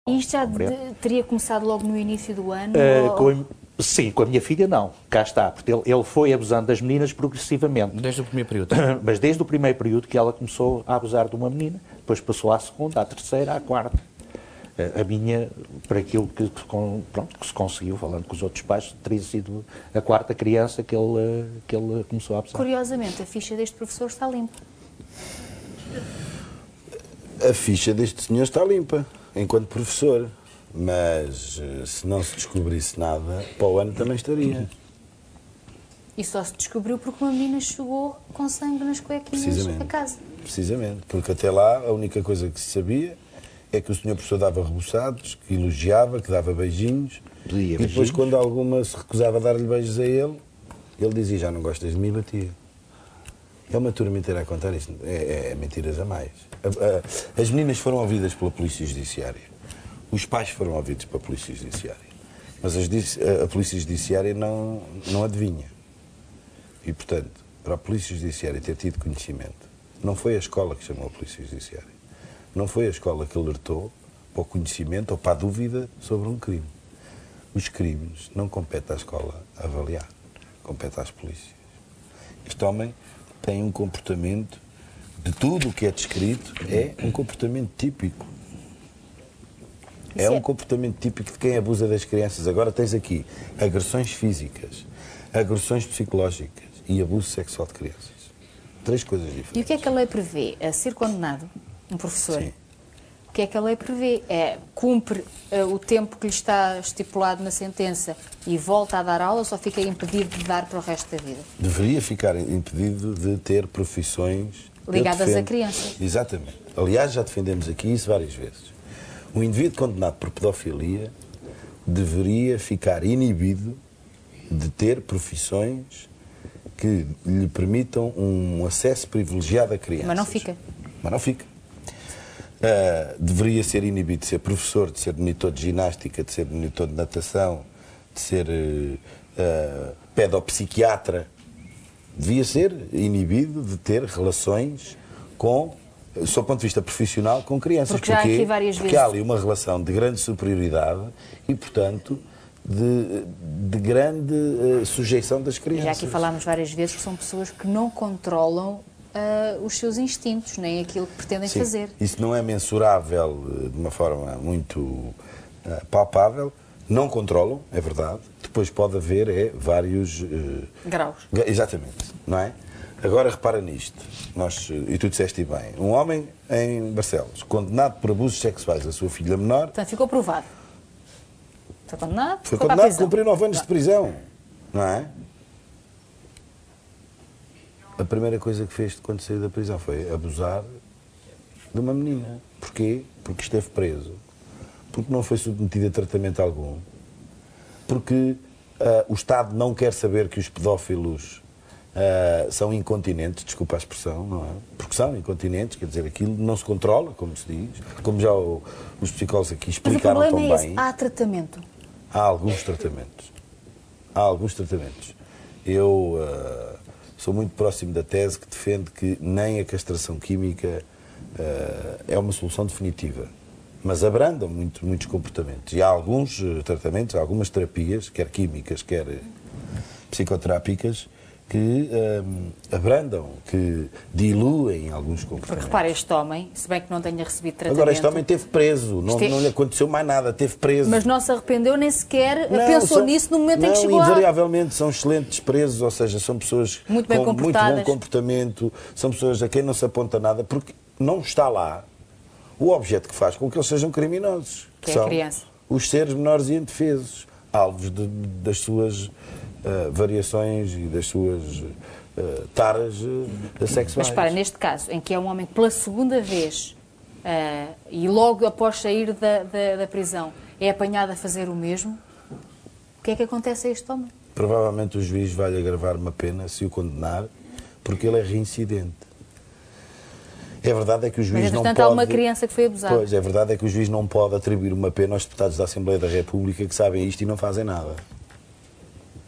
E isto já teria começado logo no início do ano? Sim, com a minha filha não. Cá está, porque ele foi abusando das meninas progressivamente. Desde o primeiro período? Mas desde o primeiro período que ela começou a abusar de uma menina, depois passou à segunda, à terceira, à quarta. A minha, por aquilo que se conseguiu, falando com os outros pais, teria sido a quarta criança que ele começou a abusar. Curiosamente, a ficha deste professor está limpa. A ficha deste senhor está limpa, enquanto professor. Mas se não se descobrisse nada, para o ano também estaria. E só se descobriu porque uma menina chegou com sangue nas cuequinhas a casa. Precisamente, porque até lá a única coisa que se sabia é que o senhor professor dava reboçados, que elogiava, que dava beijinhos. E depois, quando alguma se recusava a dar-lhe beijos a ele dizia: já não gostas de mim, batia. É uma turma inteira a contar isso. É mentiras a mais. As meninas foram ouvidas pela Polícia Judiciária. Os pais foram ouvidos pela Polícia Judiciária. Mas a Polícia Judiciária não adivinha. E, portanto, para a Polícia Judiciária ter tido conhecimento, não foi a escola que chamou a Polícia Judiciária. Não foi a escola que alertou para o conhecimento ou para a dúvida sobre um crime. Os crimes não compete à escola avaliar, compete às polícias. Este homem tem um comportamento, de tudo o que é descrito, é um comportamento típico. É um comportamento típico de quem abusa das crianças. Agora tens aqui agressões físicas, agressões psicológicas e abuso sexual de crianças. Três coisas diferentes. E o que é que a lei prevê? A ser condenado um professor? Sim. O que é que a lei prevê? Cumpre o tempo que lhe está estipulado na sentença e volta a dar aulas ou fica impedido de dar para o resto da vida? Deveria ficar impedido de ter profissões ligadas a crianças. Exatamente. Aliás, já defendemos aqui isso várias vezes. O indivíduo condenado por pedofilia deveria ficar inibido de ter profissões que lhe permitam um acesso privilegiado a crianças. Mas não fica. Mas não fica. Deveria ser inibido de ser professor, de ser monitor de ginástica, de ser monitor de natação, de ser pedopsiquiatra. Devia ser inibido de ter relações com, sob o ponto de vista profissional, com crianças. Porque já aqui várias vezes... Porque há ali uma relação de grande superioridade e, portanto, de grande sujeição das crianças. Já aqui falámos várias vezes que são pessoas que não controlam os seus instintos, nem aquilo que pretendem fazer. Isso não é mensurável de uma forma muito palpável. Não controlam, é verdade. Depois pode haver vários... graus. Exatamente, não é? Agora repara nisto, e tu disseste bem, um homem em Barcelos, condenado por abusos sexuais da sua filha menor... Portanto, ficou provado. Foi condenado, foi condenado a cumprir 9 anos de prisão, não é? A primeira coisa que fez quando saiu da prisão foi abusar de uma menina. Porquê? Porque esteve preso. Porque não foi submetido a tratamento algum. Porque o Estado não quer saber que os pedófilos são incontinentes, desculpa a expressão, não é? Porque são incontinentes, quer dizer, aquilo não se controla, como se diz, como já os psicólogos aqui explicaram tão bem. Mas o problema é esse, há tratamento? Há alguns tratamentos. Há alguns tratamentos. Eu sou muito próximo da tese que defende que nem a castração química é uma solução definitiva, mas abrandam muitos comportamentos. E há alguns tratamentos, há algumas terapias, quer químicas, quer psicoterápicas, que abrandam, que diluem alguns comportamentos. Porque repara, este homem, se bem que não tenha recebido tratamento... Agora, este homem esteve preso, não lhe aconteceu mais nada, esteve preso. Mas não se arrependeu, nem sequer pensou nisso no momento em que chegou invariavelmente são excelentes presos, ou seja, são pessoas muito bem com comportadas. Muito bom comportamento, são pessoas a quem não se aponta nada, porque não está lá o objeto que faz com que eles sejam criminosos. Que é são a criança. Os seres menores e indefesos, alvos das suas... variações e das suas taras sexuais. Mas para, neste caso, em que é um homem pela segunda vez e logo após sair da prisão é apanhado a fazer o mesmo, o que é que acontece a este homem? Provavelmente o juiz vai-lhe agravar uma pena se o condenar, porque ele é reincidente. É verdade é que o juiz não pode... há uma criança que foi abusada. Pois, é verdade é que o juiz não pode atribuir uma pena aos deputados da Assembleia da República que sabem isto e não fazem nada.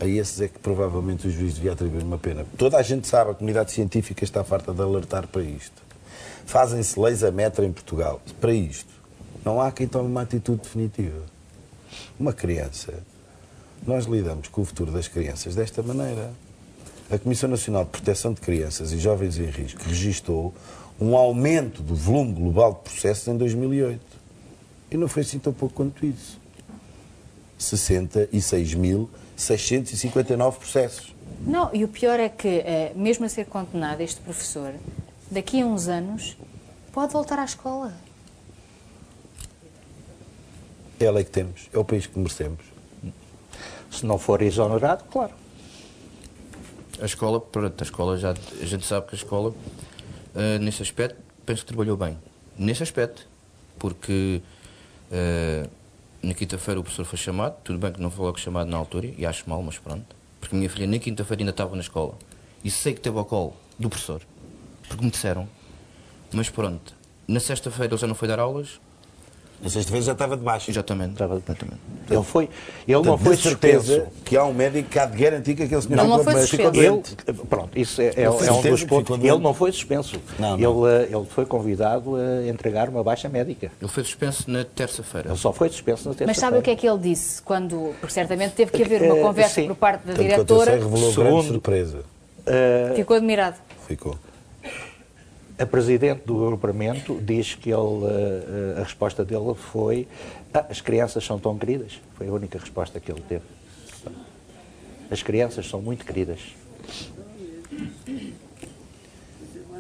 A esses é que provavelmente o juiz devia atribuir uma pena. Toda a gente sabe, a comunidade científica está farta de alertar para isto. Fazem-se leis a metro em Portugal para isto. Não há quem tome uma atitude definitiva. Uma criança, nós lidamos com o futuro das crianças desta maneira. A Comissão Nacional de Proteção de Crianças e Jovens em Risco registou um aumento do volume global de processos em 2008. E não foi assim tão pouco quanto isso. 66.659 processos. Não, e o pior é que, mesmo a ser condenado, este professor, daqui a uns anos, pode voltar à escola. É a lei que temos, é o país que merecemos. Se não for exonerado, claro. A escola, pronto, a gente sabe que a escola, nesse aspecto, penso que trabalhou bem. Nesse aspecto, porque na quinta-feira o professor foi chamado, tudo bem que não foi logo chamado na altura, e acho mal, mas pronto, porque a minha filha na quinta-feira ainda estava na escola, e sei que teve ao colo do professor, porque me disseram, mas pronto, na sexta-feira ele já não foi dar aulas. Na sexta-feira já estava de baixo. Exatamente. Ele não foi suspenso. Que há um médico que há de garantir que aquele senhor não foi suspenso. Pronto, isso é um dos pontos. Ele não foi suspenso. Ele foi convidado a entregar uma baixa médica. Ele foi suspenso na terça-feira. Ele só foi suspenso na terça-feira. Mas sabe o que é que ele disse? Porque certamente teve que haver uma conversa por parte da diretora. Revelou grande surpresa. Ficou admirado. Ficou. A Presidente do Agrupamento diz que a resposta dele foi as crianças são tão queridas. Foi a única resposta que ele teve. As crianças são muito queridas.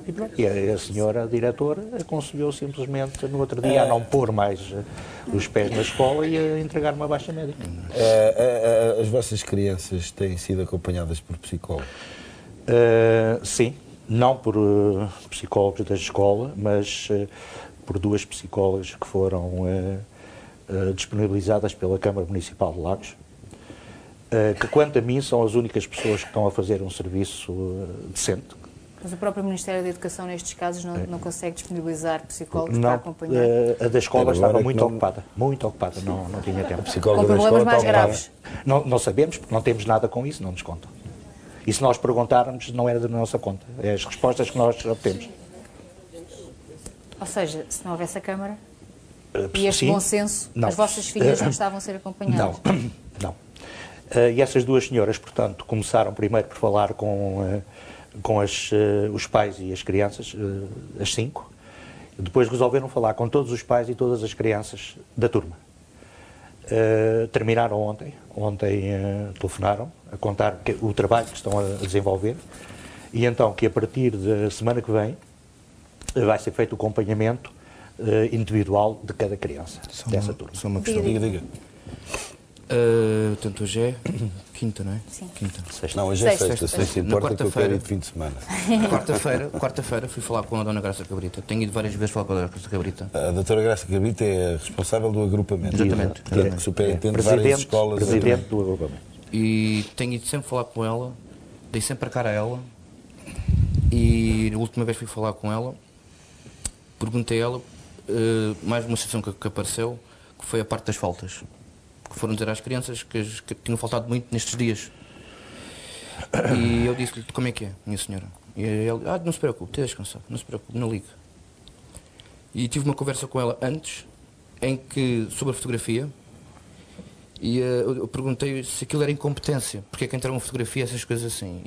E pronto, e a senhora diretora aconselhou simplesmente no outro dia a não pôr mais os pés na escola e a entregar uma baixa médica. As vossas crianças têm sido acompanhadas por psicólogos? Sim. Não por psicólogos da escola, mas por duas psicólogas que foram disponibilizadas pela Câmara Municipal de Lagos, que, quanto a mim, são as únicas pessoas que estão a fazer um serviço decente. Mas o próprio Ministério da Educação, nestes casos, não consegue disponibilizar psicólogos para acompanhar? A da escola estava muito ocupada, não tinha tempo. Com problemas mais graves? Não sabemos, porque não temos nada com isso, não nos contam. E se nós perguntarmos, não era da nossa conta. É as respostas que nós obtemos. Ou seja, se não houvesse a Câmara e este sim, bom senso, não. As vossas filhas não estavam a ser acompanhadas? Não. E essas duas senhoras, portanto, começaram primeiro por falar com os pais e as crianças, as 5. Depois resolveram falar com todos os pais e todas as crianças da turma. Terminaram ontem telefonaram a contar o trabalho que estão a desenvolver e então que a partir da semana que vem vai ser feito o acompanhamento individual de cada criança dessa turma. Só uma questão. Diga. Portanto, hoje é quinta, não é? Sim. Quinta. Não, hoje é sexta. Importa que eu quero ir de fim de semana. Quarta-feira fui falar com a Dona Graça Cabrita. Tenho ido várias vezes falar com a Dona Graça Cabrita. A Doutora Graça Cabrita é a responsável do agrupamento. Exatamente. Que superintende várias escolas. Presidente do agrupamento. E tenho ido sempre falar com ela, dei sempre a cara a ela, e a última vez fui falar com ela, perguntei a ela, mais uma situação que apareceu, que foi a parte das faltas, que foram dizer às crianças que tinham faltado muito nestes dias. E eu disse-lhe, como é que é, minha senhora? E ele, não se preocupe, esteja descansado, não se preocupe, não ligue. E tive uma conversa com ela antes, sobre a fotografia, e eu perguntei se aquilo era incompetência, porque é que entraram uma fotografia, essas coisas assim.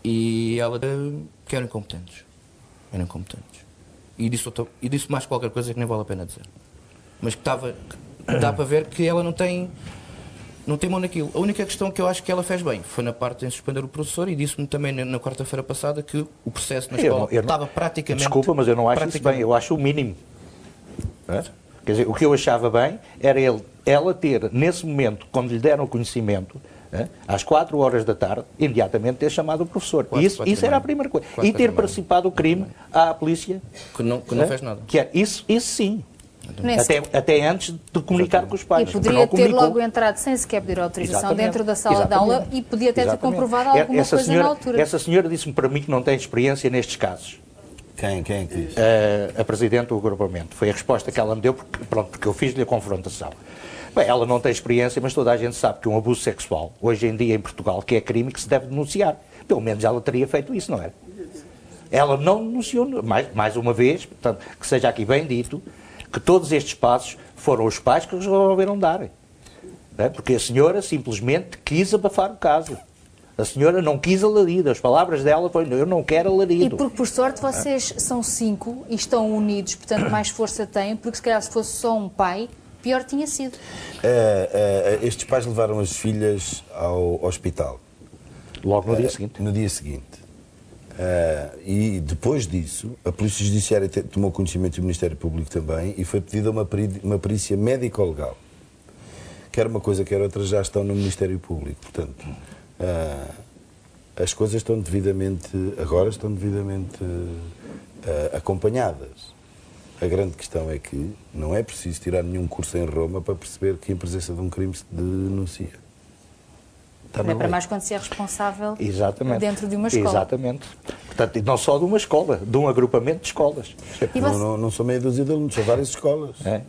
E ela que eram incompetentes. Eram incompetentes. E disse mais qualquer coisa que nem vale a pena dizer. Mas que dá para ver que ela não tem mão naquilo. A única questão que eu acho que ela fez bem foi na parte em suspender o professor, e disse-me também na quarta-feira passada que o processo na escola estava praticamente... Desculpa, mas eu não acho isso bem, eu acho o mínimo. Quer dizer, o que eu achava bem era ela ter, nesse momento, quando lhe deram o conhecimento, às 4 horas da tarde, imediatamente ter chamado o professor. Isso era a primeira coisa. E ter participado do crime à polícia. Que não fez nada. Isso sim. Até antes de comunicar com os pais. E poderia ter logo entrado sem sequer pedir autorização dentro da sala de aula e podia ter comprovado alguma coisa na altura. Essa senhora disse-me para mim que não tem experiência nestes casos. Quem é que disse? A Presidente do agrupamento. Foi a resposta que ela me deu, porque eu fiz-lhe a confrontação. Bem, ela não tem experiência, mas toda a gente sabe que um abuso sexual, hoje em dia em Portugal, que é crime que se deve denunciar. Pelo menos ela teria feito isso, não era? Ela não denunciou, mais uma vez, portanto, que seja aqui bem dito, que todos estes passos foram os pais que resolveram dar. Não é? Porque a senhora simplesmente quis abafar o caso. A senhora não quis alarido. As palavras dela foram: eu não quero alarido. E porque, por sorte, vocês são 5 e estão unidos, portanto, mais força têm, porque se calhar se fosse só um pai, pior tinha sido. Estes pais levaram as filhas ao hospital. Logo no dia seguinte. No dia seguinte. E depois disso, a Polícia Judiciária tomou conhecimento do Ministério Público também e foi pedida uma perícia médico-legal. Quer uma coisa, quer outra, já estão no Ministério Público. Portanto, as coisas estão devidamente acompanhadas. A grande questão é que não é preciso tirar nenhum curso em Roma para perceber que em presença de um crime se denuncia. Não é para mais quando se é responsável dentro de uma escola. Exatamente. Portanto, e não só de uma escola, de um agrupamento de escolas. Não são meia dúzia de alunos, são várias escolas. É.